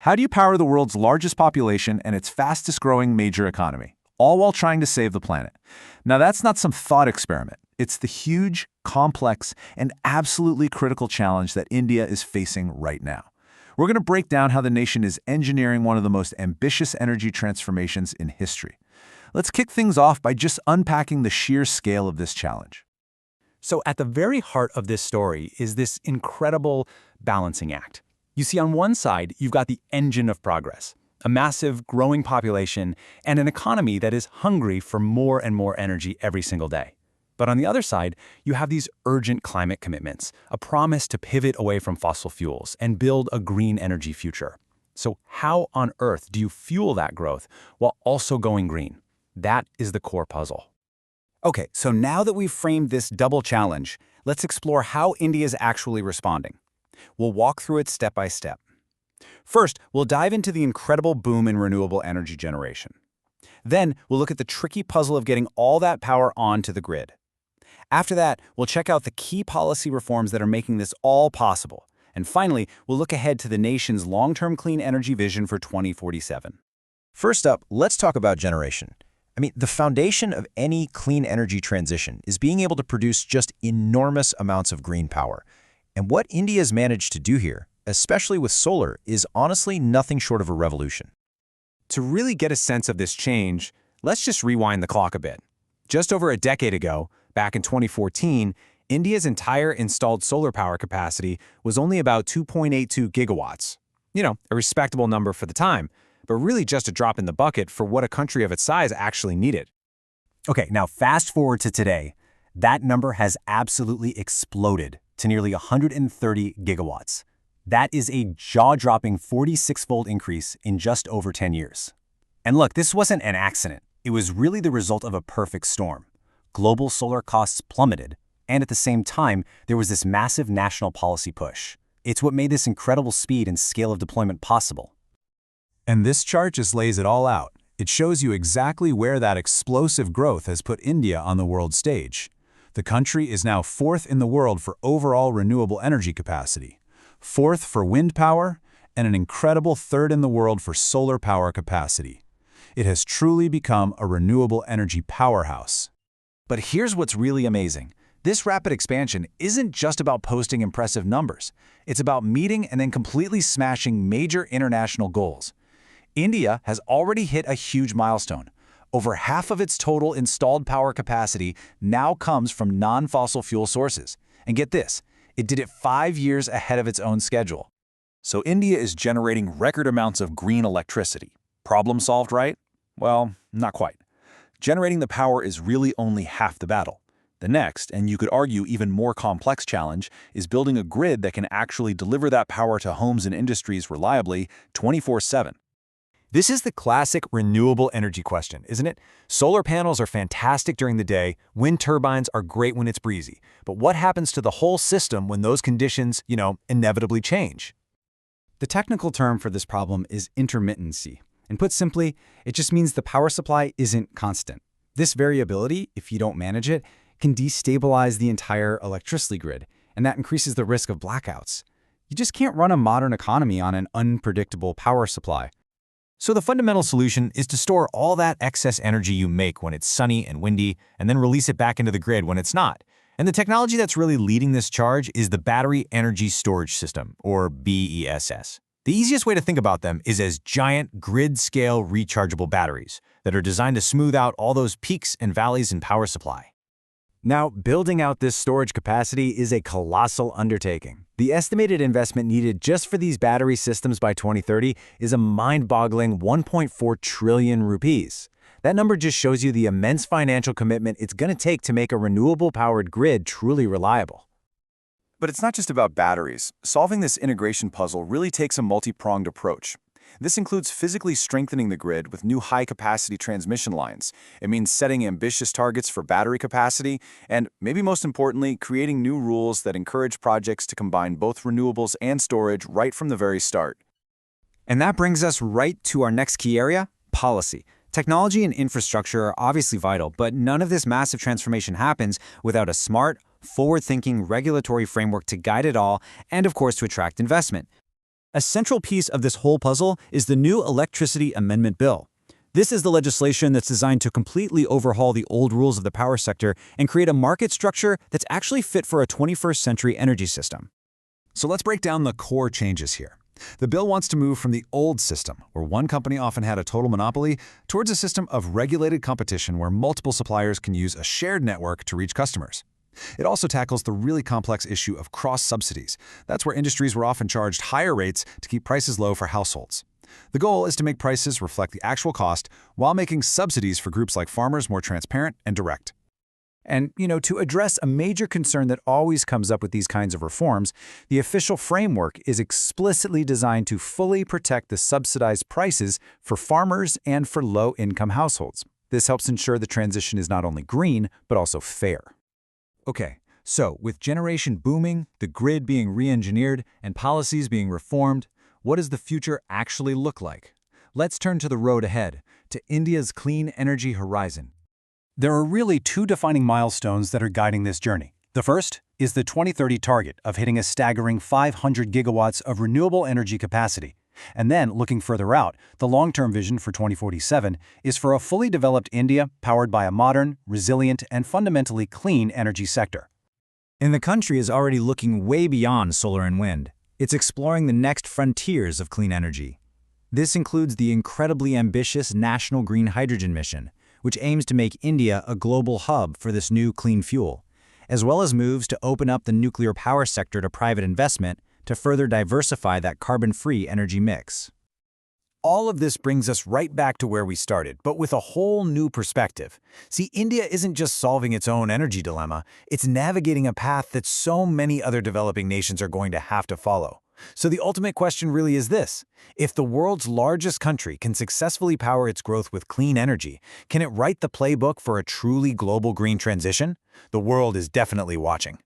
How do you power the world's largest population and its fastest-growing major economy, all while trying to save the planet? Now, that's not some thought experiment. It's the huge, complex, and absolutely critical challenge that India is facing right now. We're going to break down how the nation is engineering one of the most ambitious energy transformations in history. Let's kick things off by just unpacking the sheer scale of this challenge. So at the very heart of this story is this incredible balancing act. You see, on one side, you've got the engine of progress, a massive, growing population, and an economy that is hungry for more and more energy every single day. But on the other side, you have these urgent climate commitments, a promise to pivot away from fossil fuels and build a green energy future. So how on earth do you fuel that growth while also going green? That is the core puzzle. Okay, so now that we've framed this double challenge, let's explore how India is actually responding. We'll walk through it step by step. First, we'll dive into the incredible boom in renewable energy generation. Then, we'll look at the tricky puzzle of getting all that power onto the grid. After that, we'll check out the key policy reforms that are making this all possible. And finally, we'll look ahead to the nation's long-term clean energy vision for 2047. First up, let's talk about generation. The foundation of any clean energy transition is being able to produce just enormous amounts of green power. And what India's managed to do here, especially with solar, is honestly nothing short of a revolution. To really get a sense of this change, let's just rewind the clock a bit. Just over a decade ago, back in 2014, India's entire installed solar power capacity was only about 2.82 gigawatts. A respectable number for the time, but really just a drop in the bucket for what a country of its size actually needed. Okay, now fast forward to today. That number has absolutely exploded to nearly 130 gigawatts. That is a jaw-dropping 46-fold increase in just over 10 years. And look, this wasn't an accident. It was really the result of a perfect storm. Global solar costs plummeted, and at the same time, there was this massive national policy push. It's what made this incredible speed and scale of deployment possible. And this chart just lays it all out. It shows you exactly where that explosive growth has put India on the world stage. The country is now fourth in the world for overall renewable energy capacity, fourth for wind power, and an incredible third in the world for solar power capacity. It has truly become a renewable energy powerhouse. But here's what's really amazing. This rapid expansion isn't just about posting impressive numbers. It's about meeting and then completely smashing major international goals. India has already hit a huge milestone. Over half of its total installed power capacity now comes from non-fossil fuel sources. And get this, it did it 5 years ahead of its own schedule. So India is generating record amounts of green electricity. Problem solved, right? Well, not quite. Generating the power is really only half the battle. The next, and you could argue even more complex challenge, is building a grid that can actually deliver that power to homes and industries reliably 24/7. This is the classic renewable energy question, isn't it? Solar panels are fantastic during the day, wind turbines are great when it's breezy. But what happens to the whole system when those conditions, inevitably change? The technical term for this problem is intermittency. And put simply, it just means the power supply isn't constant. This variability, if you don't manage it, can destabilize the entire electricity grid, and that increases the risk of blackouts. You just can't run a modern economy on an unpredictable power supply. So the fundamental solution is to store all that excess energy you make when it's sunny and windy, and then release it back into the grid when it's not. And the technology that's really leading this charge is the Battery Energy Storage System, or BESS. The easiest way to think about them is as giant grid-scale rechargeable batteries that are designed to smooth out all those peaks and valleys in power supply. Now, building out this storage capacity is a colossal undertaking. The estimated investment needed just for these battery systems by 2030 is a mind-boggling 1.4 trillion rupees. That number just shows you the immense financial commitment it's going to take to make a renewable-powered grid truly reliable. But it's not just about batteries. Solving this integration puzzle really takes a multi-pronged approach. This includes physically strengthening the grid with new high-capacity transmission lines. It means setting ambitious targets for battery capacity, and maybe most importantly, creating new rules that encourage projects to combine both renewables and storage right from the very start. And that brings us right to our next key area, policy. Technology and infrastructure are obviously vital, but none of this massive transformation happens without a smart, forward-thinking regulatory framework to guide it all and, of course, to attract investment. A central piece of this whole puzzle is the new Electricity Amendment Bill. This is the legislation that's designed to completely overhaul the old rules of the power sector and create a market structure that's actually fit for a 21st century energy system. So let's break down the core changes here. The bill wants to move from the old system, where one company often had a total monopoly, towards a system of regulated competition where multiple suppliers can use a shared network to reach customers. It also tackles the really complex issue of cross-subsidies. That's where industries were often charged higher rates to keep prices low for households. The goal is to make prices reflect the actual cost while making subsidies for groups like farmers more transparent and direct. And, to address a major concern that always comes up with these kinds of reforms, the official framework is explicitly designed to fully protect the subsidized prices for farmers and for low-income households. This helps ensure the transition is not only green, but also fair. Okay, so with generation booming, the grid being re-engineered, and policies being reformed, what does the future actually look like? Let's turn to the road ahead, to India's clean energy horizon. There are really two defining milestones that are guiding this journey. The first is the 2030 target of hitting a staggering 500 gigawatts of renewable energy capacity. And then, looking further out, the long-term vision for 2047 is for a fully developed India powered by a modern, resilient, and fundamentally clean energy sector. And the country is already looking way beyond solar and wind. It's exploring the next frontiers of clean energy. This includes the incredibly ambitious National Green Hydrogen Mission, which aims to make India a global hub for this new clean fuel, as well as moves to open up the nuclear power sector to private investment to further diversify that carbon-free energy mix. All of this brings us right back to where we started, but with a whole new perspective. See, India isn't just solving its own energy dilemma, it's navigating a path that so many other developing nations are going to have to follow. So the ultimate question really is this: if the world's largest country can successfully power its growth with clean energy, can it write the playbook for a truly global green transition? The world is definitely watching.